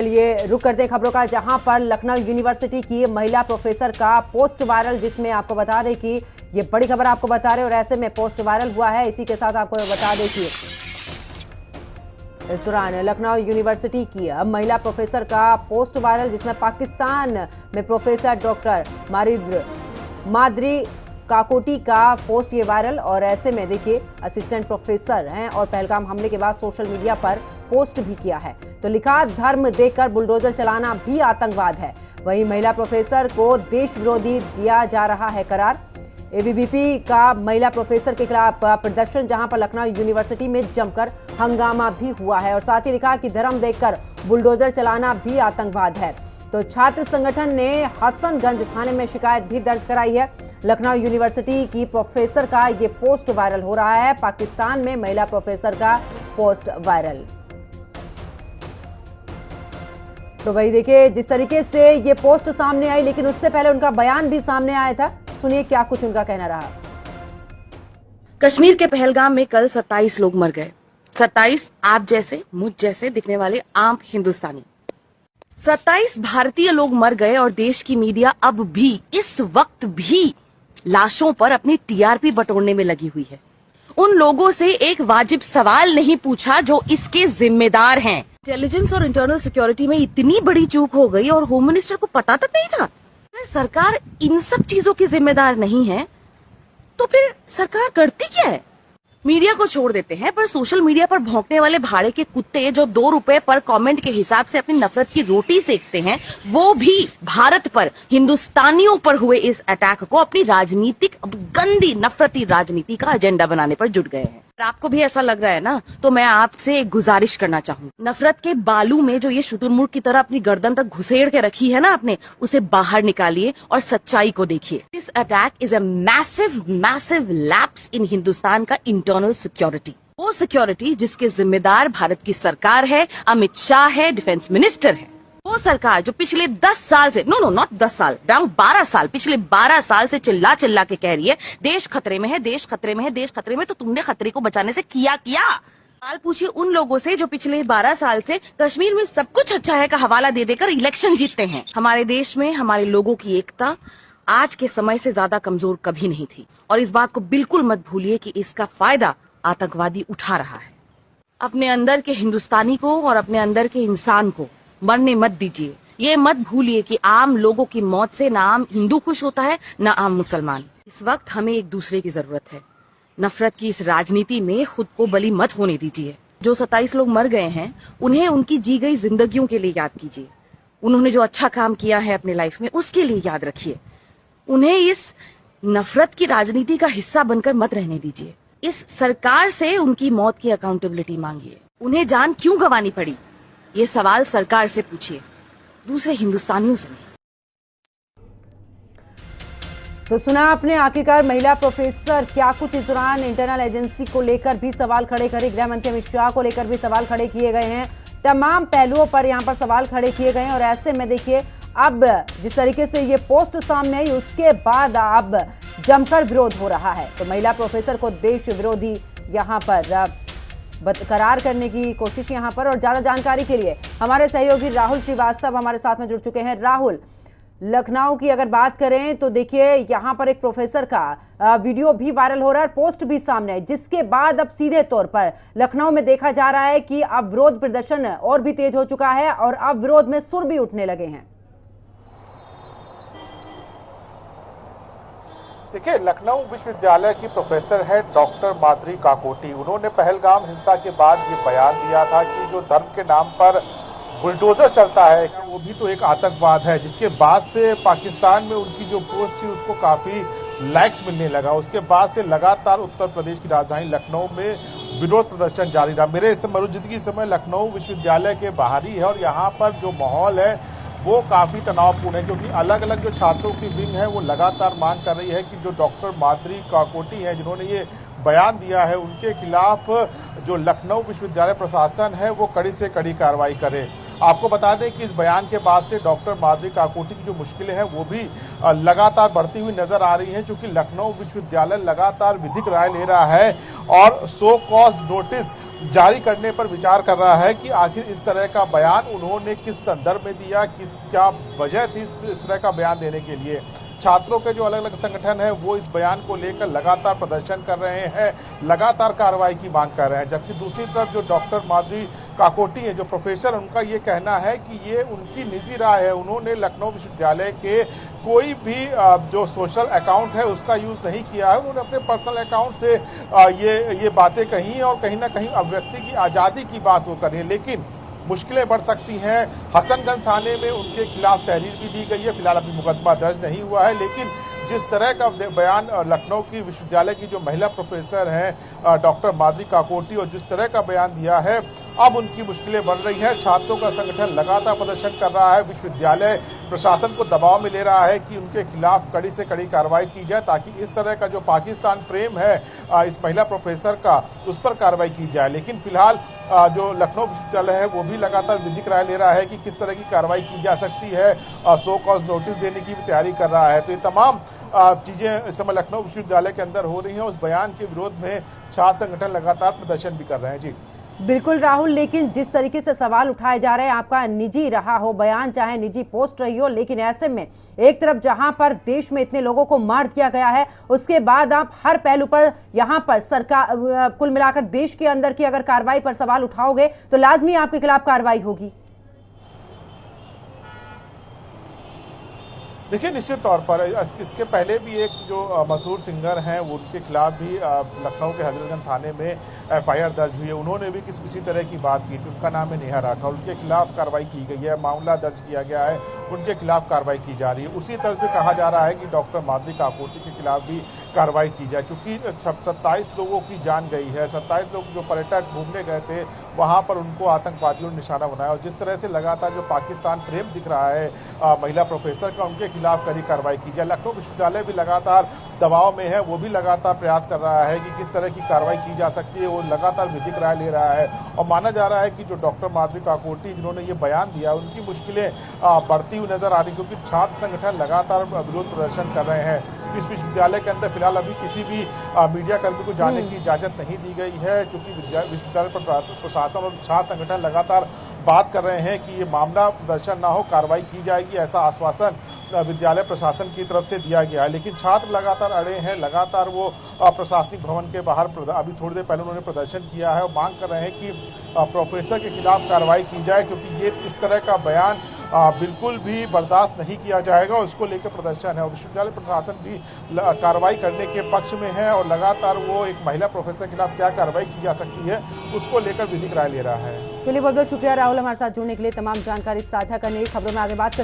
चलिए रुक करते हैं खबरों का, जहां पर लखनऊ यूनिवर्सिटी की महिला प्रोफेसर का पोस्ट वायरल, जिसमें आपको बता दें कि ये बड़ी खबर आपको बता रहे और ऐसे में पोस्ट वायरल हुआ है। इसी के साथ आपको बता दें कि इस दौरान लखनऊ यूनिवर्सिटी की महिला प्रोफेसर का पोस्ट वायरल, जिसमें पाकिस्तान में प्रोफेसर डॉक्टर माद्री काकोटी का पोस्ट ये वायरल। और ऐसे में देखिए असिस्टेंट प्रोफेसर हैं और पहलगाम हमले के बाद सोशल मीडिया पर पोस्ट भी किया है। तो लिखा, धर्म देकर बुलडोजर चलाना भी आतंकवाद है। वहीं महिला प्रोफेसर को देश विरोधी दिया जा रहा है करार। एबीवीपी का महिला प्रोफेसर के खिलाफ प्रदर्शन, जहां पर लखनऊ यूनिवर्सिटी में जमकर हंगामा भी हुआ है। और साथ ही लिखा कि धर्म देखकर बुलडोजर चलाना भी आतंकवाद है। तो छात्र संगठन ने हसनगंज थाने में शिकायत भी दर्ज कराई है। लखनऊ यूनिवर्सिटी की प्रोफेसर का ये पोस्ट वायरल हो रहा है। पाकिस्तान में महिला प्रोफेसर का पोस्ट वायरल। तो वही देखिए जिस तरीके से ये पोस्ट सामने आई, लेकिन उससे पहले उनका बयान भी सामने आया था। सुनिए क्या कुछ उनका कहना रहा। कश्मीर के पहलगाम में कल 27 लोग मर गए। 27 आप जैसे मुझ जैसे दिखने वाले आम हिंदुस्तानी। 27 भारतीय लोग मर गए और देश की मीडिया अब भी इस वक्त भी लाशों पर अपनी टीआरपी बटोरने में लगी हुई है। उन लोगों से एक वाजिब सवाल नहीं पूछा जो इसके जिम्मेदार हैं। इंटेलिजेंस और इंटरनल सिक्योरिटी में इतनी बड़ी चूक हो गई और होम मिनिस्टर को पता तक नहीं था। अगर सरकार इन सब चीजों की जिम्मेदार नहीं है तो फिर सरकार करती क्या है? मीडिया को छोड़ देते हैं, पर सोशल मीडिया पर भौंकने वाले भाड़े के कुत्ते जो 2 रुपए पर कमेंट के हिसाब से अपनी नफरत की रोटी सेकते हैं, वो भी भारत पर, हिंदुस्तानियों पर हुए इस अटैक को अपनी राजनीतिक गंदी नफरती राजनीति का एजेंडा बनाने पर जुट गए हैं। अगर आपको भी ऐसा लग रहा है ना, तो मैं आपसे एक गुजारिश करना चाहूँ, नफरत के बालू में जो ये शुतुरमुर्ग की तरह अपनी गर्दन तक घुसेड़ के रखी है ना आपने, उसे बाहर निकालिए और सच्चाई को देखिए। This attack is a massive lapse in Hindustan का इंटरनल सिक्योरिटी। वो सिक्योरिटी जिसके जिम्मेदार भारत की सरकार है, अमित शाह है, डिफेंस मिनिस्टर है। वो सरकार जो पिछले 10 साल से, नॉट 10 साल, अराउंड 12 साल, पिछले 12 साल से चिल्ला चिल्ला के कह रही है देश खतरे में है, देश खतरे में है, देश खतरे में। तो तुमने खतरे को बचाने से किया सवाल पूछिए उन लोगों से जो पिछले 12 साल से कश्मीर में सब कुछ अच्छा है का हवाला दे देकर इलेक्शन जीतते हैं। हमारे देश में हमारे लोगों की एकता आज के समय से ज्यादा कमजोर कभी नहीं थी। और इस बात को बिल्कुल मत भूलिए कि इसका फायदा आतंकवादी उठा रहा है। अपने अंदर के हिंदुस्तानी को और अपने अंदर के इंसान को मरने मत दीजिए। ये मत भूलिए कि आम लोगों की मौत से ना आम हिंदू खुश होता है ना आम मुसलमान। इस वक्त हमें एक दूसरे की जरूरत है। नफरत की इस राजनीति में खुद को बलि मत होने दीजिए। जो 27 लोग मर गए हैं, उन्हें उनकी जी गई जिंदगियों के लिए याद कीजिए। उन्होंने जो अच्छा काम किया है अपने लाइफ में, उसके लिए याद रखिए। उन्हें इस नफरत की राजनीति का हिस्सा बनकर मत रहने दीजिए। इस सरकार से उनकी मौत की अकाउंटेबिलिटी मांगिए। उन्हें जान क्यों गंवानी पड़ी, ये सवाल सरकार से पूछिए, दूसरे हिंदुस्तानियों से नहीं। तो सुना आपने आखिरकार महिला प्रोफेसर क्या कुछ इस दौरान इंटरनल एजेंसी को लेकर भी सवाल खड़े करे, गृह मंत्री अमित शाह को लेकर भी सवाल खड़े किए गए हैं। तमाम पहलुओं पर यहां पर सवाल खड़े किए गए हैं। और ऐसे में देखिए अब जिस तरीके से ये पोस्ट सामने आई, उसके बाद अब जमकर विरोध हो रहा है। तो महिला प्रोफेसर को देश विरोधी यहां पर करार करने की कोशिश यहां पर। और ज्यादा जानकारी के लिए हमारे सहयोगी राहुल श्रीवास्तव हमारे साथ में जुड़ चुके हैं। राहुल, लखनऊ की अगर बात करें तो देखिए यहां पर एक प्रोफेसर का वीडियो भी वायरल हो रहा है, पोस्ट भी सामने है, जिसके बाद अब सीधे तौर पर लखनऊ में देखा जा रहा है कि अब विरोध प्रदर्शन और भी तेज हो चुका है और अब विरोध में सुर भी उठने लगे हैं। देखिए, लखनऊ विश्वविद्यालय की प्रोफेसर है डॉक्टर माद्री काकोटी। उन्होंने पहलगाम हिंसा के बाद ये बयान दिया था कि जो धर्म के नाम पर बुलडोजर चलता है वो भी तो एक आतंकवाद है, जिसके बाद से पाकिस्तान में उनकी जो पोस्ट थी उसको काफ़ी लाइक्स मिलने लगा। उसके बाद से लगातार उत्तर प्रदेश की राजधानी लखनऊ में विरोध प्रदर्शन जारी रहा। मेरे इस मौजूदगी समय लखनऊ विश्वविद्यालय के बाहर ही है और यहाँ पर जो माहौल है वो काफ़ी तनावपूर्ण है, क्योंकि अलग अलग जो छात्रों की विंग है वो लगातार मांग कर रही है कि जो डॉक्टर माद्री काकोटी हैं जिन्होंने ये बयान दिया है, उनके खिलाफ जो लखनऊ विश्वविद्यालय प्रशासन है वो कड़ी से कड़ी कार्रवाई करे। आपको बता दें कि इस बयान के बाद से डॉक्टर माद्री काकोटी की जो मुश्किलें हैं वो भी लगातार बढ़ती हुई नजर आ रही हैं, क्योंकि लखनऊ विश्वविद्यालय लगातार विधिक राय ले रहा है और सो कॉज नोटिस जारी करने पर विचार कर रहा है कि आखिर इस तरह का बयान उन्होंने किस संदर्भ में दिया, क्या वजह थी इस तरह का बयान देने के लिए। छात्रों के जो अलग अलग संगठन है वो इस बयान को लेकर लगातार प्रदर्शन कर रहे हैं, लगातार कार्रवाई की मांग कर रहे हैं, जबकि दूसरी तरफ जो डॉक्टर माधुरी काकोटी है, जो प्रोफेसर, उनका ये कहना है कि ये उनकी निजी राय है। उन्होंने लखनऊ विश्वविद्यालय के कोई भी जो सोशल अकाउंट है उसका यूज नहीं किया है। उन्होंने अपने पर्सनल अकाउंट से ये बातें कही और कहीं ना कहीं अभिव्यक्ति की आज़ादी की बात वो करें, लेकिन मुश्किलें बढ़ सकती हैं। हसनगंज थाने में उनके खिलाफ तहरीर भी दी गई है, फिलहाल अभी मुकदमा दर्ज नहीं हुआ है, लेकिन जिस तरह का बयान लखनऊ की विश्वविद्यालय की जो महिला प्रोफेसर हैं डॉक्टर माधुरी काकोटी, और जिस तरह का बयान दिया है, अब उनकी मुश्किलें बढ़ रही हैं। छात्रों का संगठन लगातार प्रदर्शन कर रहा है, विश्वविद्यालय प्रशासन को दबाव में ले रहा है कि उनके खिलाफ कड़ी से कड़ी कार्रवाई की जाए, ताकि इस तरह का जो पाकिस्तान प्रेम है इस महिला प्रोफेसर का, उस पर कार्रवाई की जाए। लेकिन फिलहाल जो लखनऊ विश्वविद्यालय है वो भी लगातार विधिक राय ले रहा है कि किस तरह की कार्रवाई की जा सकती है, सो कॉज नोटिस देने की भी तैयारी कर रहा है। तो ये तमाम चीजें इस समय लखनऊ विश्वविद्यालय के अंदर हो रही हैं। उस बयान के विरोध में छात्र संगठन लगातार प्रदर्शन भी कर रहे हैं। जी बिल्कुल राहुल, लेकिन जिस तरीके से सवाल उठाए जा रहे हैं, आपका निजी रहा हो बयान, चाहे निजी पोस्ट रही हो, लेकिन ऐसे में एक तरफ जहां पर देश में इतने लोगों को मार दिया गया है, उसके बाद आप हर पहलू पर यहां पर सरकार, कुल मिलाकर देश के अंदर की अगर कार्रवाई पर सवाल उठाओगे तो लाजमी आपके खिलाफ कार्रवाई होगी। देखिए, निश्चित तौर पर इसके पहले भी एक जो मशहूर सिंगर हैं उनके खिलाफ भी लखनऊ के हजरतगंज थाने में एफआईआर दर्ज हुई है। उन्होंने भी किसी तरह की बात की थी। उनका नाम है नेहा राठौर। उनके खिलाफ कार्रवाई की गई है, मामला दर्ज किया गया है, उनके खिलाफ कार्रवाई की जा रही है। उसी तरह से कहा जा रहा है कि डॉक्टर माधुरी काकोटी के खिलाफ भी कार्रवाई की जाए, चूंकि 27 लोगों की जान गई है। 27 लोग जो पर्यटक घूमने गए थे वहां पर उनको आतंकवादियों ने निशाना बनाया, और जिस तरह से लगातार जो पाकिस्तान प्रेम दिख रहा है महिला प्रोफेसर का, उनके खिलाफ कड़ी कार्रवाई की जाए। लखनऊ विश्वविद्यालय भी लगातार दबाव में है, वो भी लगातार प्रयास कर रहा है कि किस तरह की कार्रवाई की जा सकती है। वो लगातार विधिक राय ले रहा है, और माना जा रहा है कि जो डॉक्टर माधुरी काकोटी जिन्होंने ये बयान दिया, उनकी मुश्किलें बढ़ती हुई नजर आ रही, क्योंकि छात्र संगठन लगातार विरोध प्रदर्शन कर रहे हैं। इस विश्वविद्यालय के अंदर फिलहाल अभी किसी भी मीडिया कर्मी को जाने की इजाजत नहीं दी गई है, क्योंकि विश्वविद्यालय प्रशासन और छात्र संगठन लगातार बात कर रहे हैं कि ये मामला प्रदर्शन ना हो, कार्रवाई की जाएगी, ऐसा आश्वासन विद्यालय प्रशासन की तरफ से दिया गया है। लेकिन छात्र लगातार अड़े हैं, लगातार वो प्रशासनिक भवन के बाहर अभी थोड़ी देर पहले उन्होंने प्रदर्शन किया है और मांग कर रहे हैं कि प्रोफेसर के खिलाफ कार्रवाई की जाए, क्योंकि ये इस तरह का बयान बिल्कुल भी बर्दाश्त नहीं किया जाएगा। उसको लेकर प्रदर्शन है, और विश्वविद्यालय प्रशासन भी कार्रवाई करने के पक्ष में है, और लगातार वो एक महिला प्रोफेसर के खिलाफ क्या कार्रवाई की जा सकती है उसको लेकर विधिक राय ले रहा है। चलिए, बहुत बहुत शुक्रिया राहुल, हमारे साथ जुड़ने के लिए, तमाम जानकारी साझा करने की। खबरों में आगे बात